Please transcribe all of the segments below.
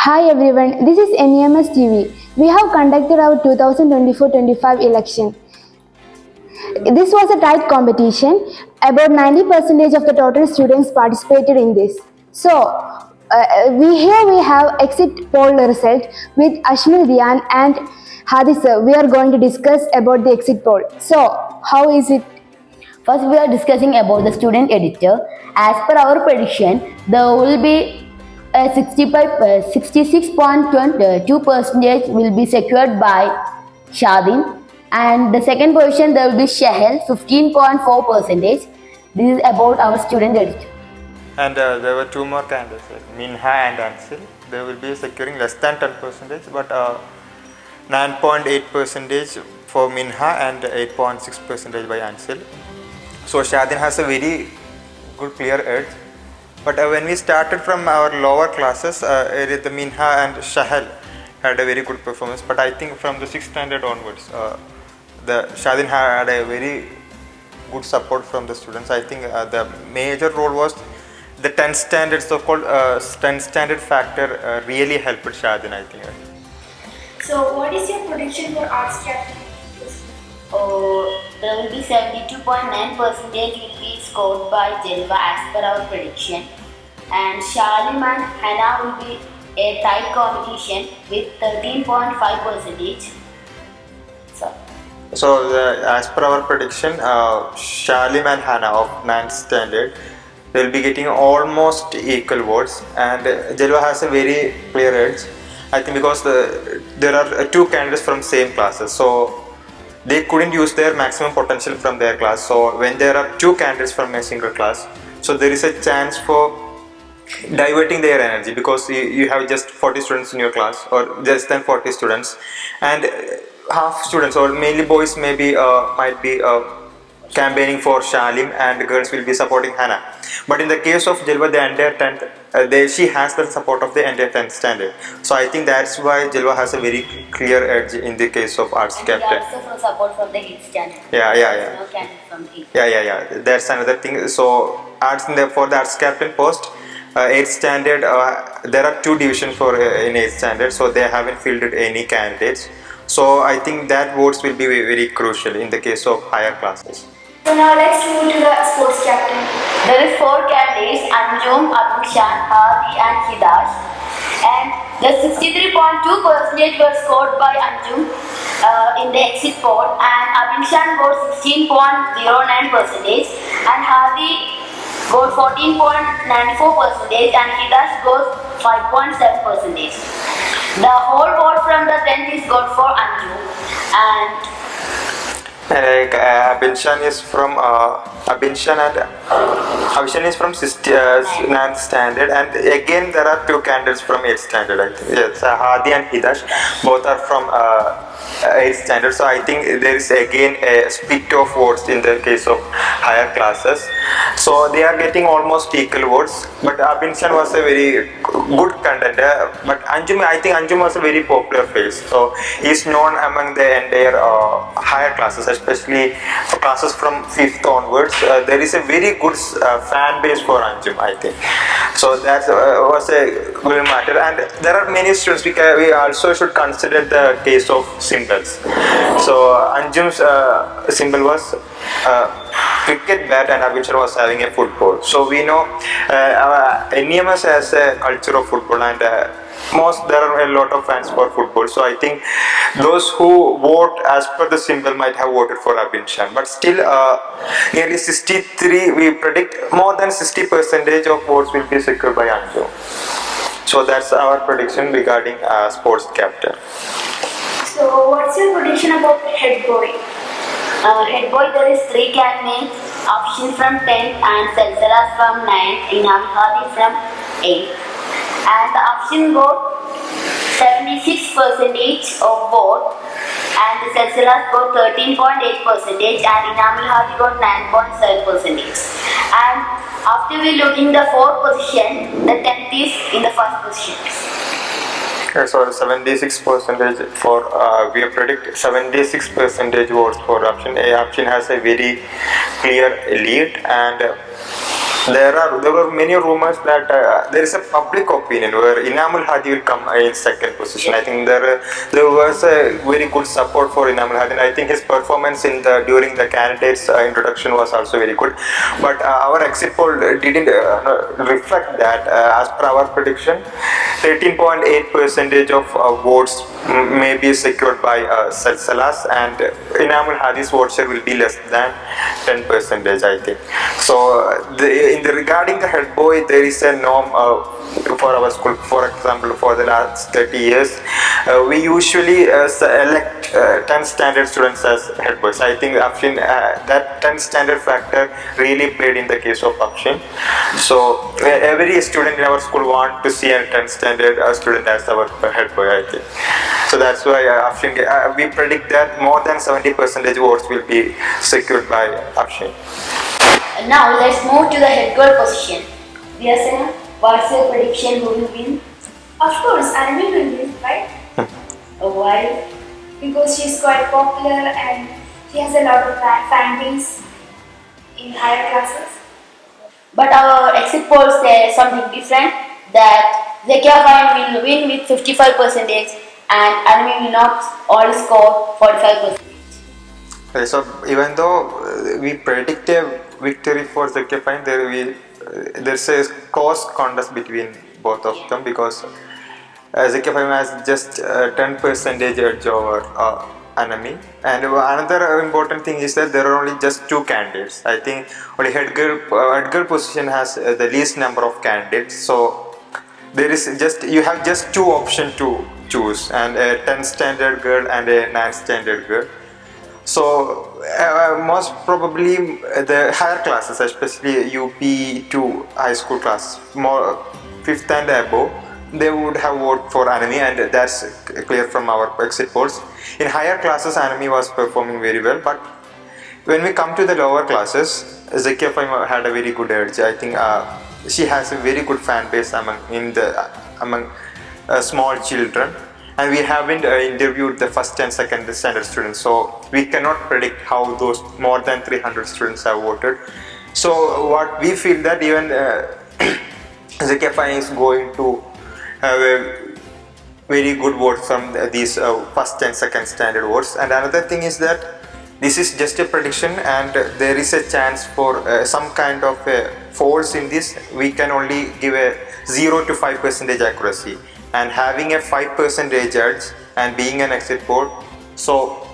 Hi everyone, this is Nems TV. We have conducted our 2024-25 election. This was a tight competition. About 90% of the total students participated in this. So, we have exit poll result with Ashmil Dian and Hadi sir. We are going to discuss about the exit poll. So, how is it? First, we are discussing about the student editor. As per our prediction, there will be 66.2% will be secured by Shadin, and the second position there will be Shahel 15.4%. This is about our student editor. And there were two more candidates, like Minha and Ansil. They will be securing less than 10%, but 9.8% for Minha and 8.6% by Ansil. So Shadin has a very good clear edge. But when we started from our lower classes, the Minha and Shahel had a very good performance. But I think from the 6th standard onwards, the Shadin had a very good support from the students. I think the major role was the 10th standard, so-called 10th standard factor really helped Shadin, I think. So what is your prediction for arts captain? There will be 72.9% will be scored by Jelva as per our prediction, and Shalim and Hannah will be a tight competition with 13.5%. So as per our prediction, Shalim and Hannah of 9th standard will be getting almost equal votes, and Jelva has a very clear edge. I think because there are two candidates from same classes, so they couldn't use their maximum potential from their class. So when there are two candidates from a single class, so there is a chance for diverting their energy, because you have just 40 students in your class or less than 40 students, and half students or mainly boys might be campaigning for Shalim, and girls will be supporting Hannah. But in the case of Jelva, the entire 10th, she has the support of the entire 10th standard. So I think that's why Jelva has a very clear edge in the case of arts and captain. Also for support from the 8th standard. Yeah. No candidate from 8th. Yeah. That's another thing. So for the arts captain post, 8th standard, there are two divisions for in 8th standard, so they haven't fielded any candidates. So I think that votes will be very crucial in the case of higher classes. So now let's move to the sports captain. There is 4 candidates: Anjum, Abikshan, Hadi and Hidash. And the 63.2% were scored by Anjum in the exit poll, and Abikshan got 16.09%, and Hadi got 14.94%, and Hidash got 5.7%. The whole vote from the 10th is got for Anjum, and Abinshan is from Abinshan is from 9th standard, and again there are two candidates from 8th standard. I think yes, Hadi and Hidash, both are from 8th standard. So I think there is again a split of votes in the case of higher classes. So they are getting almost equal votes. But Abinshan was a very good contender. But Anjum, I think Anjum was a very popular face. So he is known among the entire higher classes, especially for classes from 5th onwards. There is a very good fan base for Anjum, I think. So that was a good matter. And there are many students. We also should consider the case of symbols. So Anjum's symbol was cricket bat, and Abinshan was having a football. So we know Nems has a culture of football, and there are a lot of fans for football. So I think those who vote as per the symbol might have voted for Abinshan. But still, nearly 63, we predict more than 60% of votes will be secured by Anjum. So that's our prediction regarding sports captain. So what's your prediction about head boy? Head boy, there is 3 candidates: Afshin from 10th and Selsalas from 9th, Inam Hadi from 8th. And the Afshin got 76% of vote, and the Selsalas got 13.8%, and Inam Hadi got 9.7%. And after we looking the 4th position, the 10th is in the 1st position. So 76% for we predict 76% votes for option A. Option has a very clear lead, and There were many rumors that there is a public opinion where Inamul Hadi will come in second position. I think there was a very good support for Inamul Hadi. I think his performance during the candidates introduction was also very good. But our exit poll didn't reflect that. As per our prediction, 13.8 percentage of votes may be secured by Salsalas, and Inamul Hadi's vote share will be less than 10 percentage, I think. So regarding the head boy, there is a norm for our school. For example, for the last 30 years, we usually elect 10 standard students as head boys. I think Afshin, that 10 standard factor really played in the case of Afshin. So every student in our school want to see a 10 standard student as our head boy, I think. So that's why Afshin, we predict that more than 70% votes will be secured by Afshin. Now let's move to the head girl position. Vyasana, what's your prediction? Who will win? Of course, Anami will win, right? Why? Because she's quite popular and she has a lot of fan base in higher classes. But our exit polls say something different, that Zakia Fine will win with 55% and Anami will not only score 45%. So even though we predict a victory for Zakia Fine, there's a close contest between both of them, because Zakia Fine has just 10% edge over Anami. And another important thing is that there are only just 2 candidates. I think only head girl position has the least number of candidates. So there is you have just 2 options to choose, and a 10 standard girl and a 9 standard girl. So most probably the higher classes, especially UP to high school class, more 5th and above, they would have voted for Anami, and that's clear from our exit polls. In higher classes, Anami was performing very well, but when we come to the lower classes, Zakia Fahim had a very good edge. I think she has a very good fan base among small children. And we haven't interviewed the first and second standard students, so we cannot predict how those more than 300 students have voted. So what we feel that even Zakia Fahim is going to have a very good vote from these first and second standard votes. And another thing is that this is just a prediction, and there is a chance for some kind of false in this. We can only give a 0 to 5% accuracy. And having a 5% edge and being an exit poll, so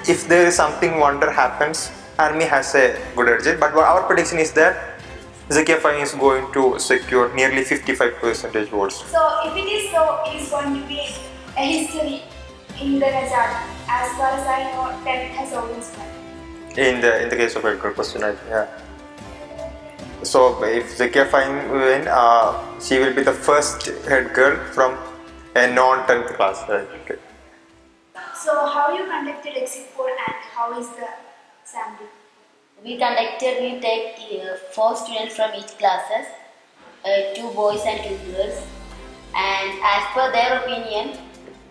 if there is something wonder happens, Army has a good edge. But our prediction is that Zakia Fahim is going to secure nearly 55% votes. So if it is so, it is going to be a history in the result. As far as I know, 10 has always won. In the case of a girl question, yeah. So if Zakia Fahim win, she will be the first head girl from a non-10th class. Okay. So how you conducted exit poll and how is the sampling? We take 4 students from each classes, 2 boys and 2 girls, and as per their opinion,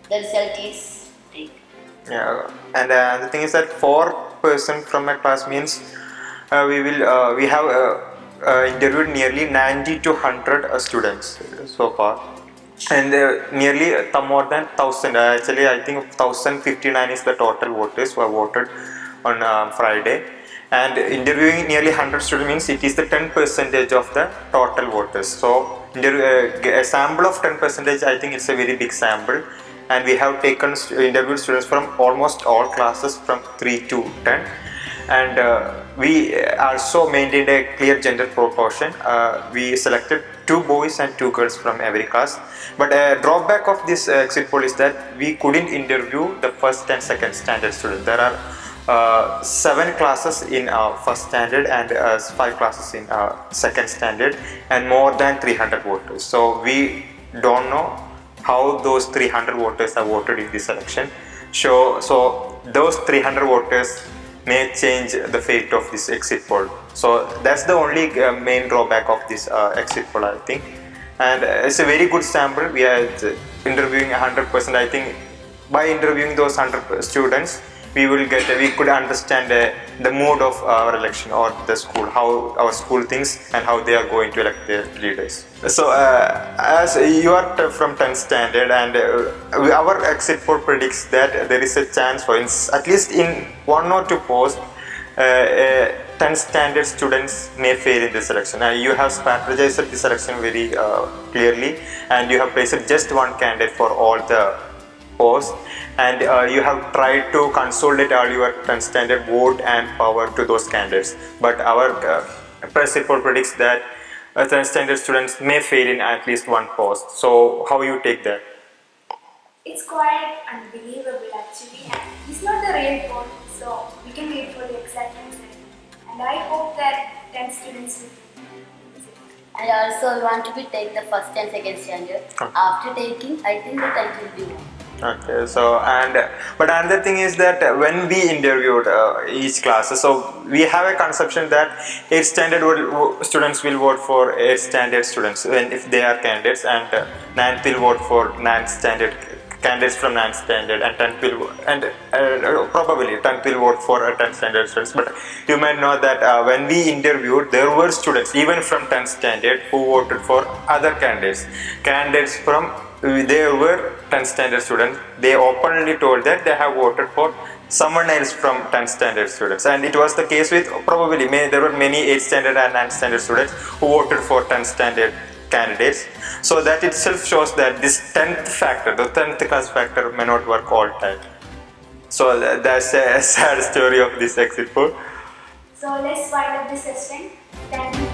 the result is big. Yeah, and the thing is that 4% from a class means we have interviewed nearly 90 to 100 students so far, and nearly more than 1000. Actually, I think 1059 is the total voters who have voted on Friday. And interviewing nearly 100 students means it is the 10% of the total voters. So a sample of 10%, I think it's a very big sample. And we have taken interviewed students from almost all classes from 3 to 10. And we also maintained a clear gender proportion. We selected 2 boys and 2 girls from every class. But a drawback of this exit poll is that we couldn't interview the first and second standard students. There are 7 classes in first standard and 5 classes in second standard, and more than 300 voters. So we don't know how those 300 voters have voted in this election. So those 300 voters may change the fate of this exit poll. So that's the only main drawback of this exit poll, I think. And it's a very good sample. We are interviewing 100%. I think by interviewing those 100 students, we could understand the mood of our election or the school, how our school thinks and how they are going to elect their leaders. So as you are from 10th standard, and our exit poll predicts that there is a chance for at least in one or two posts 10th standard students may fail in this election. You have strategized this election very clearly, and you have placed just one candidate for all the posts, and you have tried to consolidate all your 10th standard vote and power to those candidates. But our press report predicts that 10th standard students may fail in at least one post. So how you take that? It's quite unbelievable actually, and it's not the real goal, so we can wait for the exact answer. And I hope that 10 students will visit. And also I want to take the first and second standard. Okay. After taking, I think the 10th will be one. Okay, so but another thing is that when we interviewed each class, so we have a conception that 8th standard students will vote for 8th standard students if they are candidates, and 9th will vote for 9th standard candidates from 9th standard, and 10th will probably 10th will vote for 10th standard students. But you might know that when we interviewed, there were students even from 10th standard who voted for other candidates from they were 10th standard students. They openly told that they have voted for someone else from 10th standard students, and it was the case with probably there were many 8th standard and 9th standard students who voted for 10th standard candidates. So that itself shows that this 10th factor, the 10th class factor, may not work all time. So that's a sad story of this exit poll. So let's wind up this session. Thank you.